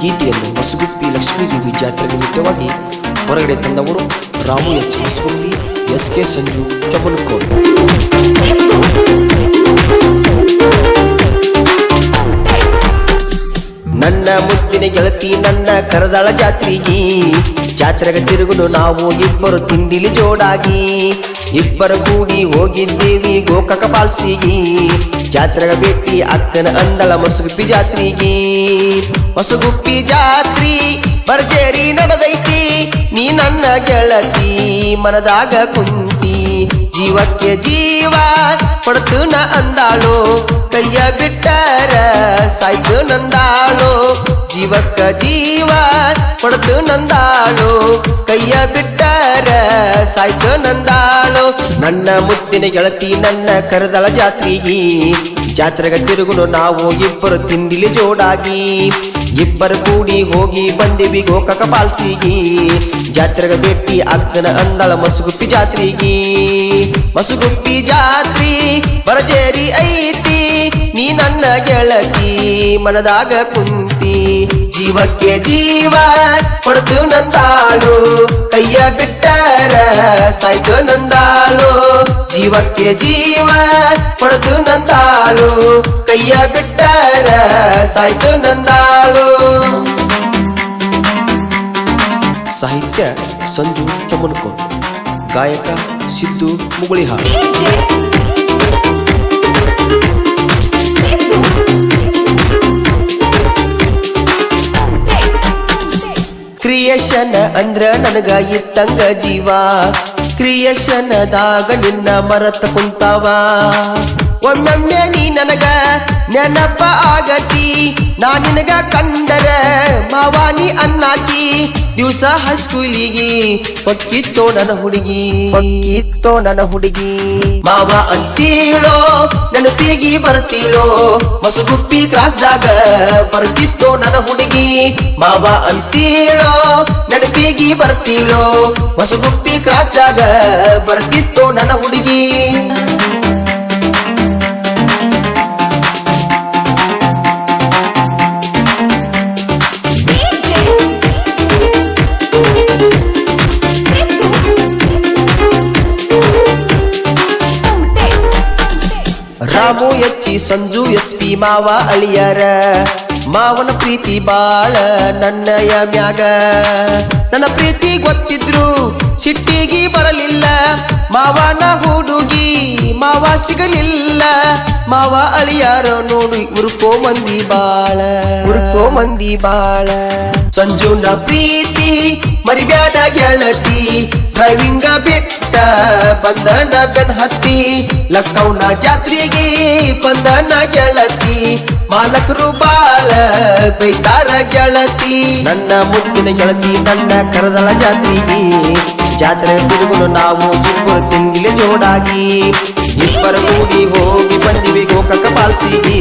ಗೀತೆಯನ್ನು ಹೊಸಗುಪ್ಪಿ ಲಕ್ಷ್ಮೀದೇವಿ ಜಾತ್ರೆ ನಿಮಿತ್ತವಾಗಿ ಹೊರಗಡೆ ತಂದವರು ರಾಮು ಎಚ್ ಹೊಸಗುಪ್ಪಿ, SK ಸಂಜು ಕೆಬಲಕೋಟ್. ನನ್ನ ಮುದ್ದಿನ ಗೆಳತಿ ನನ್ನ ಕರದಾಳ ಜಾತ್ರೆಗೆ ತಿರುಗುನು ನಾವು ಇಬ್ಬರು ತಿಂಡಿಲಿ ಜೋಡಾಗಿ, ಇಬ್ಬರು ಕೂಡಿ ಹೋಗಿದ್ದೇವಿ ಗೋಕಾಕ ಪಾಲ್ಸಿಗಿ. ಜಾತ್ರೆಗ ಭೇಟಿ ಅಕ್ಕನ ಅಂದಳ ಹೊಸಗುಪ್ಪಿ ಜಾತ್ರೆಗಿ. ಹೊಸಗುಪ್ಪಿ ಜಾತ್ರಿ ಭರ್ಜರಿ ನಡೆದೈತಿ, ನೀ ನನ್ನ ಗೆಳತಿ ಮನದಾಗ ಕುಂತಿ. ಜೀವಕ್ಕೆ ಜೀವ ಕೊಡ್ತು ನ ಅಂದಾಳು, ಕೈಯ ಬಿಟ್ಟರ ಸಾಯ್ತು ನಂದಾಳು. ಜೀವಕ್ಕ ಜೀವ ಕೊಡ್ತು ನಂದಾಳು, ಕೈಯ ಬಿಟ್ಟರ ಸಾಯ್ತು ನಂದಾಳು. ನನ್ನ ಮುದ್ದಿನ ಗೆಳತಿ ನನ್ನ ಕರೆದಳ ಜಾತ್ರೆಗೆ ತಿರುಗುನು ನಾವು ಇಬ್ಬರು ತಿಂಡಿಲಿ ಜೋಡಾಗಿ, ಇಬ್ಬರು ಕೂಡಿ ಹೋಗಿ ಬಂದಿವಿ ಗೋಕಾಕ ಪಾಲ್ಸಿಗಿ. ಜಾತ್ರೆಗೆ ಭೇಟಿ ಅಕ್ಕನ ಅಂದಳ ಹೊಸಗುಪ್ಪಿ ಜಾತ್ರೆಗಿ. ಹೊಸಗುಪ್ಪಿ ಜಾತ್ರಿ ಭರ್ಜರಿ ಐತಿ, ನೀ ನನ್ನ ಗೆಳತಿ ಮನದಾಗ ಕುಂತಿ. ಜೀವಕ್ಕೆ ಜೀವ ಕೊಡ್ತು ನಂದಾಳು, ಕೈಯ ಬಿಟ್ಟರ ಸಾಯ್ತು ನಂದಾಳು. ಜೀವಕ್ಕೆ ಜೀವ ಕೊಡ್ತು ನಂದಾಳು, ಕೈಯ ಬಿಟ್ಟರ ಸಾಯ್ತು ನಂದಾಳು. ಸಾಹಿತ್ಯ ಸಂಜು ಕೆಮನ್ಕೋಟ್, ಗಾಯಕ ಸಿದ್ದು ಮುಗುಳಿಹಾಳ್. ಕ್ರಿಯೇಷನ್ ಅಂದ್ರ ನನಗ ಇತ್ತಂಗ ಜೀವ, ಕ್ರಿಯೇಷನ್ದಾಗ ನಿನ್ನ ಮರತ ಕುಂತಾವ. ಒಮ್ಮೊಮ್ಮೆ ನೀ ನನಗ ನೆನಪ ಆಗತಿ, ನಾ ನಿನಗ ಕಂಡರ ಮಾವಾನಿ ಅನ್ನಾಕಿ. ದಿವಸ ಹೈಸ್ಕೂಲಿಗಿ ಪಕ್ಕಿತ್ತೋ ನನ್ನ ಹುಡುಗಿ, ಮಾವ ಅಂತೀಳೋ ನೆನಪಿಗಿ ಬರ್ತೀಳೋ. ಹೊಸಗುಪ್ಪಿ ಕ್ರಾಸ್ದಾಗ ಬರ್ತಿತ್ತೋ ನನ್ನ ಹುಡುಗಿ, ಮಾವ ಅಂತೀಳೋ ನೆನಪಿಗಿ ಬರ್ತೀಳೋ. ಹೊಸಗುಪ್ಪಿ ಕ್ರಾಸ್ದಾಗ ಬರ್ತಿತ್ತೋ ನನ್ನ ಹುಡುಗಿ. ರಾಮು ಎಚ್ಚಿ ಸಂಜು SP ಮಾವ ಅಳಿಯರ, ಮಾವನ ಪ್ರೀತಿ ಬಾಳ ನನ್ನಯ ಮ್ಯಾಗ. ನನ್ನ ಪ್ರೀತಿ ಗೊತ್ತಿದ್ರು ಸಿಟ್ಟಿಗಿ ಬರಲಿಲ್ಲ, ಮಾವನ ಹುಡುಗಿ ಮಾವ ಸಿಗಲಿಲ್ಲ. ಮಾವ ಅಳಿಯಾರ ನೋಡಿ ಉರ್ಕೋ ಮಂದಿ ಬಾಳ. ಸಂಜುನ ಪ್ರೀತಿ ಮರಿಬ್ಯಾಡ ಗೆಳತಿ, ಡ್ರೈವಿಂಗ ಬಿಟ್ಟ ಬಂದನ ಬೆನ್ ಹತ್ತಿ. ಲಕ್ಕೌನ ಜಾತ್ರೆಗೆ ಬಂದನ ಗೆಳತಿ, ಮಾಲಕರು ಬಾಳ ಬೈತಾರ ಗೆಳತಿ. ನನ್ನ ಮುದ್ದಿನ ಗೆಳತಿ ನನ್ನ ಕರದಳ ಜಾತ್ರೆ ತಿರುಗುನು ನಾವು ಇಬ್ಬರು ತಿಂಗಿಲಿ ಜೋಡಾಗಿ, ಇಬ್ಬರು ಕೂಡಿ ಹೋಗಿ ಬಂದಿವಿ ಗೋಕಾಕ ಪಾಲ್ಸಿಗಿ.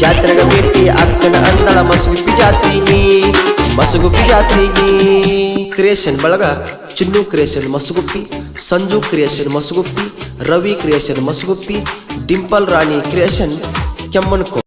ಜಾತ್ರೆಗೆ ಭೇಟಿ ಅಕ್ಕನ ಅಂದಳ ಹೊಸಗುಪ್ಪಿ ಜಾತ್ರೆಗಿ. ಕ್ರಿಯೇಷನ್ ಬಳಗ Chinnu creation Hosaguppi, Sanju creation Hosaguppi, Ravi creation Hosaguppi, Dimple Rani creation ಕೆಮ್ಮನ್ಕೋ.